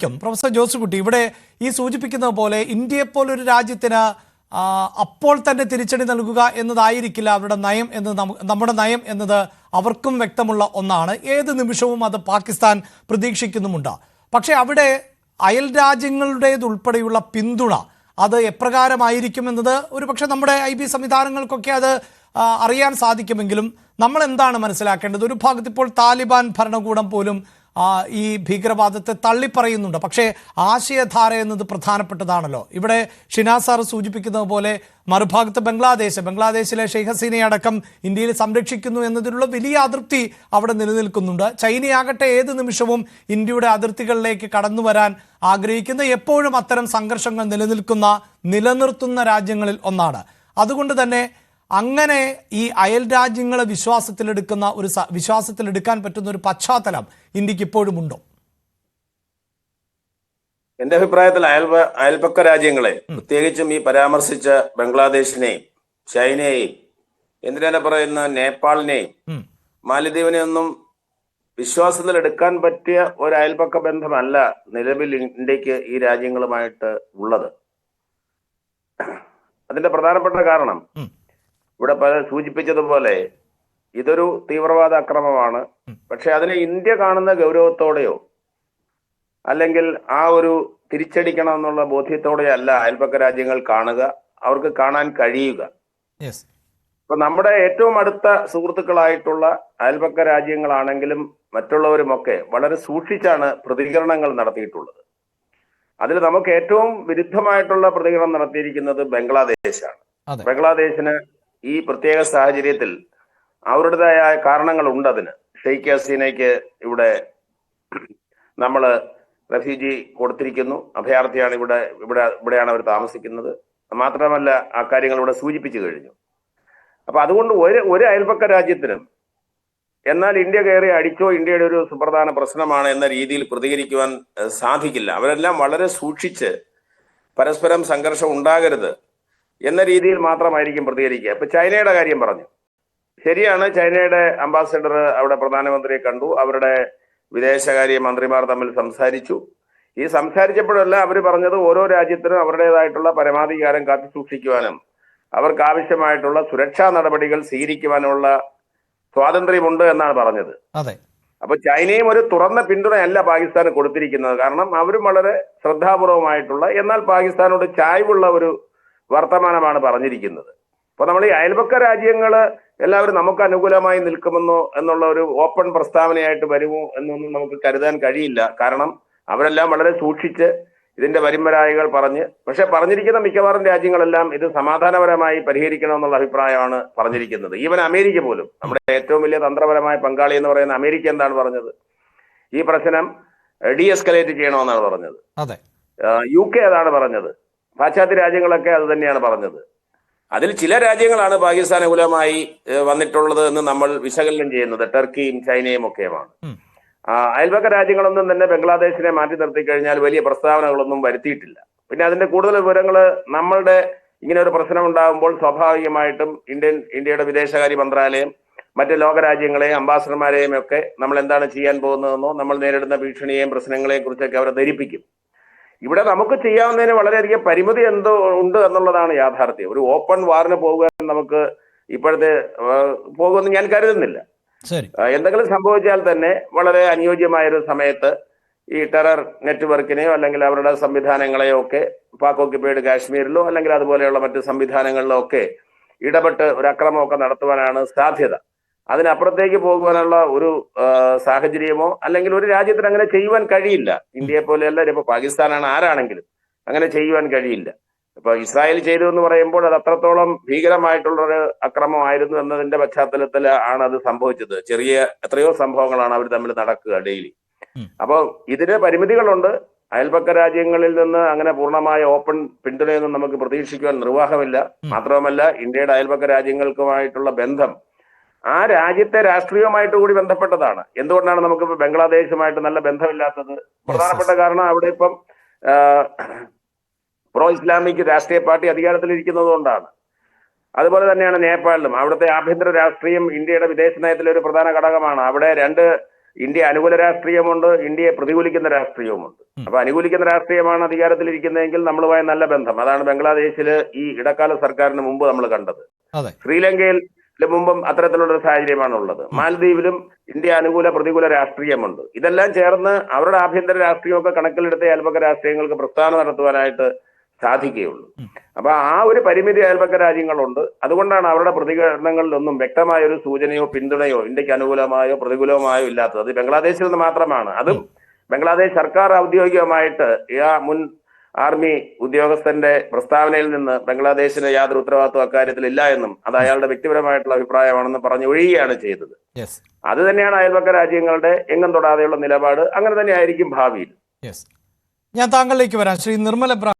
ചോദിക്കും. Professor Joseph, ഇവിടെ ഈ സൂചിപ്പിക്കുന്നത് പോലെ ഇന്ത്യയെപ്പോലൊരു രാജ്യത്തിന് അപ്പോൾ തന്നെ തിരിച്ചടി നൽകുക എന്നതായിരിക്കില്ല അവരുടെ നയം എന്ന് നമ്മുടെ നയം എന്നത് അവർക്കും വ്യക്തമുള്ള ഒന്നാണ്. ഏത് നിമിഷവും അത് പാകിസ്ഥാൻ പ്രതീക്ഷിക്കുന്നുമുണ്ട്. പക്ഷേ അവിടെ അയൽ രാജ്യങ്ങളുടേതുൾപ്പെടെയുള്ള പിന്തുണ അത് എപ്രകാരമായിരിക്കുമെന്നത് ഒരു പക്ഷേ നമ്മുടെ IB സംവിധാനങ്ങൾക്കൊക്കെ അത് അറിയാൻ സാധിക്കുമെങ്കിലും നമ്മൾ എന്താണ് മനസ്സിലാക്കേണ്ടത്? ഒരു ഭാഗത്ത് ഇപ്പോൾ താലിബാൻ ഭരണകൂടം പോലും ഈ ഭീകരവാദത്തെ തള്ളിപ്പറയുന്നുണ്ട്. പക്ഷേ ആശയധാര എന്നത് പ്രധാനപ്പെട്ടതാണല്ലോ. ഇവിടെ ഷിനാസ് സാർ സൂചിപ്പിക്കുന്നത് പോലെ മറുഭാഗത്ത് ബംഗ്ലാദേശിലെ ഷെയ്ഖ് ഹസീനയെ അടക്കം ഇന്ത്യയിൽ സംരക്ഷിക്കുന്നു എന്നതിലുള്ള വലിയ അതൃപ്തി അവിടെ നിലനിൽക്കുന്നുണ്ട്. ചൈനയാകട്ടെ ഏത് നിമിഷവും ഇന്ത്യയുടെ അതിർത്തികളിലേക്ക് കടന്നു വരാൻ ആഗ്രഹിക്കുന്ന, എപ്പോഴും അത്തരം സംഘർഷങ്ങൾ നിലനിർത്തുന്ന രാജ്യങ്ങളിൽ ഒന്നാണ്. അതുകൊണ്ട് തന്നെ അങ്ങനെ ഈ അയൽ രാജ്യങ്ങളെ വിശ്വാസത്തിലെടുക്കാൻ പറ്റുന്ന ഒരു പശ്ചാത്തലം ഇന്ത്യക്ക് ഇപ്പോഴും ഉണ്ടോ? എന്റെ അഭിപ്രായത്തിൽ അയൽപക്ക രാജ്യങ്ങളെ, പ്രത്യേകിച്ചും ഈ പരാമർശിച്ച ബംഗ്ലാദേശിനെയും ചൈനയെയും എന്തിനാ പറയുന്ന നേപ്പാളിനെയും മാലദ്വീപിനെ ഒന്നും വിശ്വാസത്തിലെടുക്കാൻ പറ്റിയ ഒരു അയൽപക്ക ബന്ധമല്ല നിലവിൽ ഇന്ത്യക്ക് ഈ രാജ്യങ്ങളുമായിട്ട് ഉള്ളത്. അതിന്റെ പ്രധാനപ്പെട്ട കാരണം ഇവിടെ സൂചിപ്പിച്ചതുപോലെ ഇതൊരു തീവ്രവാദ ആക്രമണമാണ്. പക്ഷെ അതിനെ ഇന്ത്യ കാണുന്ന ഗൗരവത്തോടെയോ അല്ലെങ്കിൽ ആ ഒരു തിരിച്ചടിക്കണം എന്നുള്ള ബോധ്യത്തോടെയോ അല്ല അയൽപക്ക രാജ്യങ്ങൾ കാണുക, അവർക്ക് കാണാൻ കഴിയുക. ഇപ്പൊ നമ്മുടെ ഏറ്റവും അടുത്ത സുഹൃത്തുക്കളായിട്ടുള്ള അയൽപക്ക രാജ്യങ്ങളാണെങ്കിലും മറ്റുള്ളവരുമൊക്കെ വളരെ സൂക്ഷിച്ചാണ് പ്രതികരണങ്ങൾ നടത്തിയിട്ടുള്ളത്. അതിൽ നമുക്ക് ഏറ്റവും വിരുദ്ധമായിട്ടുള്ള പ്രതികരണം നടത്തിയിരിക്കുന്നത് ബംഗ്ലാദേശാണ്. ബംഗ്ലാദേശിന് ഈ പ്രത്യേക സാഹചര്യത്തിൽ അവരുടേതായ കാരണങ്ങളുണ്ട്. അതിന് ഷെയ്ഖ് ഹസീനയ്ക്ക് ഇവിടെ നമ്മൾ റെഫ്യൂജി കൊടുത്തിരിക്കുന്നു, അഭയാർത്ഥിയാണ്, ഇവിടെയാണ് അവർ താമസിക്കുന്നത്. മാത്രമല്ല ആ കാര്യങ്ങൾ ഇവിടെ സൂചിപ്പിച്ചു കഴിഞ്ഞു. അപ്പൊ അതുകൊണ്ട് ഒരു അയൽപക്ക രാജ്യത്തിനും എന്നാൽ ഇന്ത്യ കയറി അടിച്ചോ, ഇന്ത്യയുടെ ഒരു സുപ്രധാന പ്രശ്നമാണ് എന്ന രീതിയിൽ പ്രതികരിക്കുവാൻ സാധിക്കില്ല. അവരെല്ലാം വളരെ സൂക്ഷിച്ച് പരസ്പരം സംഘർഷം ഉണ്ടാകരുത് എന്ന രീതിയിൽ മാത്രമായിരിക്കും പ്രതികരിക്കുക. ഇപ്പൊ ചൈനയുടെ കാര്യം പറഞ്ഞു, ശരിയാണ്. ചൈനയുടെ അംബാസഡർ അവിടെ പ്രധാനമന്ത്രിയെ കണ്ടു, അവരുടെ വിദേശകാര്യ മന്ത്രിമാർ തമ്മിൽ സംസാരിച്ചു. ഈ സംസാരിച്ചപ്പോഴെല്ലാം അവർ പറഞ്ഞത് ഓരോ രാജ്യത്തിനും അവരുടേതായിട്ടുള്ള പരമാധികാരം കാത്തു സൂക്ഷിക്കുവാനും അവർക്ക് ആവശ്യമായിട്ടുള്ള സുരക്ഷാ നടപടികൾ സ്വീകരിക്കുവാനുള്ള സ്വാതന്ത്ര്യമുണ്ട് എന്നാണ് പറഞ്ഞത്. അപ്പൊ ചൈനയും ഒരു തുറന്ന പിന്തുണയല്ല പാകിസ്ഥാന് കൊടുത്തിരിക്കുന്നത്. കാരണം അവരും വളരെ ശ്രദ്ധാപൂർവമായിട്ടുള്ള, എന്നാൽ പാകിസ്ഥാനോട് ചായ്വുള്ള ഒരു വർത്തമാനമാണ് പറഞ്ഞിരിക്കുന്നത്. അപ്പൊ നമ്മൾ ഈ അയൽപക്ക രാജ്യങ്ങള് എല്ലാവരും നമുക്ക് അനുകൂലമായി നിൽക്കുമെന്നോ എന്നുള്ള ഒരു ഓപ്പൺ പ്രസ്താവനയായിട്ട് വരുമോ എന്നൊന്നും നമുക്ക് കരുതാൻ കഴിയില്ല. കാരണം അവരെല്ലാം വളരെ സൂക്ഷിച്ച് ഇതിന്റെ വരിമരായികൾ പറഞ്ഞ്, പക്ഷെ പറഞ്ഞിരിക്കുന്ന മിക്കവാറും രാജ്യങ്ങളെല്ലാം ഇത് സമാധാനപരമായി പരിഹരിക്കണമെന്നുള്ള അഭിപ്രായമാണ് പറഞ്ഞിരിക്കുന്നത്. ഈവൻ അമേരിക്ക പോലും, നമ്മുടെ ഏറ്റവും വലിയ തന്ത്രപരമായ പങ്കാളി എന്ന് പറയുന്ന അമേരിക്ക എന്താണ് പറഞ്ഞത്? ഈ പ്രശ്നം ഡീഎസ്കലേറ്റ് ചെയ്യണമെന്നാണ് പറഞ്ഞത്. UK അതാണ് പറഞ്ഞത്. പാശ്ചാത്യ രാജ്യങ്ങളൊക്കെ അത് തന്നെയാണ് പറഞ്ഞത്. അതിൽ ചില രാജ്യങ്ങളാണ് പാകിസ്ഥാൻ അനുകൂലമായി വന്നിട്ടുള്ളത് എന്ന് നമ്മൾ വിശകലനം ചെയ്യുന്നത്. ടർക്കിയും ചൈനയും ഒക്കെയുമാണ്. അയൽപക്ക രാജ്യങ്ങളൊന്നും തന്നെ ബംഗ്ലാദേശിനെ മാറ്റി നിർത്തി കഴിഞ്ഞാൽ വലിയ പ്രസ്താവനകളൊന്നും വരുത്തിയിട്ടില്ല. പിന്നെ അതിന്റെ കൂടുതൽ വിവരങ്ങൾ നമ്മളുടെ ഇങ്ങനെ ഒരു പ്രശ്നം ഉണ്ടാകുമ്പോൾ സ്വാഭാവികമായിട്ടും ഇന്ത്യയുടെ വിദേശകാര്യ മന്ത്രാലയം മറ്റ് ലോകരാജ്യങ്ങളെയും അംബാസഡർമാരെയും ഒക്കെ നമ്മൾ എന്താണ് ചെയ്യാൻ പോകുന്നതെന്നോ നമ്മൾ നേരിടുന്ന ഭീഷണിയെയും പ്രശ്നങ്ങളെയും കുറിച്ചൊക്കെ അവരെ ധരിപ്പിക്കും. ഇവിടെ നമുക്ക് ചെയ്യാവുന്നതിന് വളരെയധികം പരിമിതി ഉണ്ട് എന്നുള്ളതാണ് യാഥാർത്ഥ്യം. ഒരു ഓപ്പൺ വാറിന് പോകുക നമുക്ക് ഇപ്പോഴത്തെ പോകുമെന്ന് ഞാൻ കരുതുന്നില്ല. എന്തെങ്കിലും സംഭവിച്ചാൽ തന്നെ വളരെ അനുയോജ്യമായൊരു സമയത്ത് ഈ ടെറർ നെറ്റ്വർക്കിനെയോ അല്ലെങ്കിൽ അവരുടെ സംവിധാനങ്ങളെയോ ഒക്കെ പാക് ഓക്യുപ്പൈഡ് കാശ്മീരിലോ അല്ലെങ്കിൽ അതുപോലെയുള്ള മറ്റ് സംവിധാനങ്ങളിലോ ഒക്കെ ഇടപെട്ട് ഒരു അക്രമമൊക്കെ നടത്തുവാനാണ് സാധ്യത. അതിനപ്പുറത്തേക്ക് പോകുവാനുള്ള ഒരു സാഹചര്യമോ അല്ലെങ്കിൽ ഒരു രാജ്യത്തിന് അങ്ങനെ ചെയ്യുവാൻ കഴിയില്ല. ഇന്ത്യയെ പോലെയല്ല, ഇപ്പൊ പാകിസ്ഥാനാണ്, ആരാണെങ്കിലും അങ്ങനെ ചെയ്യുവാൻ കഴിയില്ല. ഇപ്പൊ ഇസ്രായേൽ ചെയ്തു എന്ന് പറയുമ്പോൾ അത് അത്രത്തോളം ഭീകരമായിട്ടുള്ളൊരു അക്രമമായിരുന്നു എന്നതിന്റെ പശ്ചാത്തലത്തിൽ ആണ് അത് സംഭവിച്ചത്. എത്രയോ സംഭവങ്ങളാണ് അവർ തമ്മിൽ നടക്കുക ഡെയിലി. അപ്പൊ ഇതിന് പരിമിതികളുണ്ട്. അയൽപക്ക രാജ്യങ്ങളിൽ നിന്ന് അങ്ങനെ പൂർണ്ണമായ ഓപ്പൺ പിന്തുണയൊന്നും നമുക്ക് പ്രതീക്ഷിക്കുവാൻ നിർവാഹമില്ല. മാത്രവുമല്ല, ഇന്ത്യയുടെ അയൽപക്ക രാജ്യങ്ങൾക്കുമായിട്ടുള്ള ബന്ധം ആ രാജ്യത്തെ രാഷ്ട്രീയവുമായിട്ട് കൂടി ബന്ധപ്പെട്ടതാണ്. എന്തുകൊണ്ടാണ് നമുക്ക് ബംഗ്ലാദേശുമായിട്ട് നല്ല ബന്ധമില്ലാത്തത്? പ്രധാനപ്പെട്ട കാരണം അവിടെ ഇപ്പം പ്രോ ഇസ്ലാമിക് രാഷ്ട്രീയ പാർട്ടി അധികാരത്തിലിരിക്കുന്നത് കൊണ്ടാണ്. അതുപോലെ തന്നെയാണ് നേപ്പാളിലും. അവിടുത്തെ ആഭ്യന്തര രാഷ്ട്രീയം ഇന്ത്യയുടെ വിദേശ നയത്തിലെ ഒരു പ്രധാന ഘടകമാണ്. അവിടെ രണ്ട് ഇന്ത്യ അനുകൂല രാഷ്ട്രീയമുണ്ട്, ഇന്ത്യയെ പ്രതികൂലിക്കുന്ന രാഷ്ട്രീയവുമുണ്ട്. അപ്പൊ അനുകൂലിക്കുന്ന രാഷ്ട്രീയമാണ് അധികാരത്തിലിരിക്കുന്നതെങ്കിൽ നമ്മളുമായി നല്ല ബന്ധം. അതാണ് ബംഗ്ലാദേശില് ഈ ഇടക്കാല സർക്കാരിന് മുമ്പ് നമ്മൾ കണ്ടത്. അതെ. ശ്രീലങ്കയിൽ മുമ്പും അത്തരത്തിലുള്ള ഒരു സാഹചര്യമാണ് ഉള്ളത്. മാലദ്വീപിലും ഇന്ത്യ അനുകൂല പ്രതികൂല രാഷ്ട്രീയമുണ്ട്. ഇതെല്ലാം ചേർന്ന് അവരുടെ ആഭ്യന്തര രാഷ്ട്രീയമൊക്കെ കണക്കിലെടുത്ത് അയൽപക്ക രാഷ്ട്രീയങ്ങൾക്ക് പ്രസ്ഥാനം നടത്തുവാനായിട്ട് സാധിക്കുകയുള്ളൂ. അപ്പൊ ആ ഒരു പരിമിതി അയൽപക്ക രാജ്യങ്ങളുണ്ട്. അതുകൊണ്ടാണ് അവരുടെ പ്രതികരണങ്ങളിലൊന്നും വ്യക്തമായ ഒരു സൂചനയോ പിന്തുണയോ ഇന്ത്യക്ക് അനുകൂലമായോ പ്രതികൂലമായോ ഇല്ലാത്തത്. അത് ബംഗ്ലാദേശിൽ നിന്ന് മാത്രമാണ്. അതും ബംഗ്ലാദേശ് സർക്കാർ ഔദ്യോഗികമായിട്ട് ആ മുൻ ആർമി ഉദ്യോഗസ്ഥന്റെ പ്രസ്താവനയിൽ നിന്ന് ബംഗ്ലാദേശിന് യാതൊരു ഉത്തരവാദിത്വം അക്കാര്യത്തിൽ ഇല്ല എന്നും അത് അയാളുടെ വ്യക്തിപരമായിട്ടുള്ള അഭിപ്രായമാണെന്ന് പറഞ്ഞു ഒഴിയുകയാണ് ചെയ്തത്. അത് തന്നെയാണ് അയൽപക്ക രാജ്യങ്ങളുടെ എങ്ങും തൊടാതെയുള്ള നിലപാട്. അങ്ങനെ തന്നെ ആയിരിക്കും ഭാവിയിൽ. ഞാൻ താങ്കളിലേക്ക് വരാം. ശ്രീ നിർമ്മൽ എബ്രഹാം.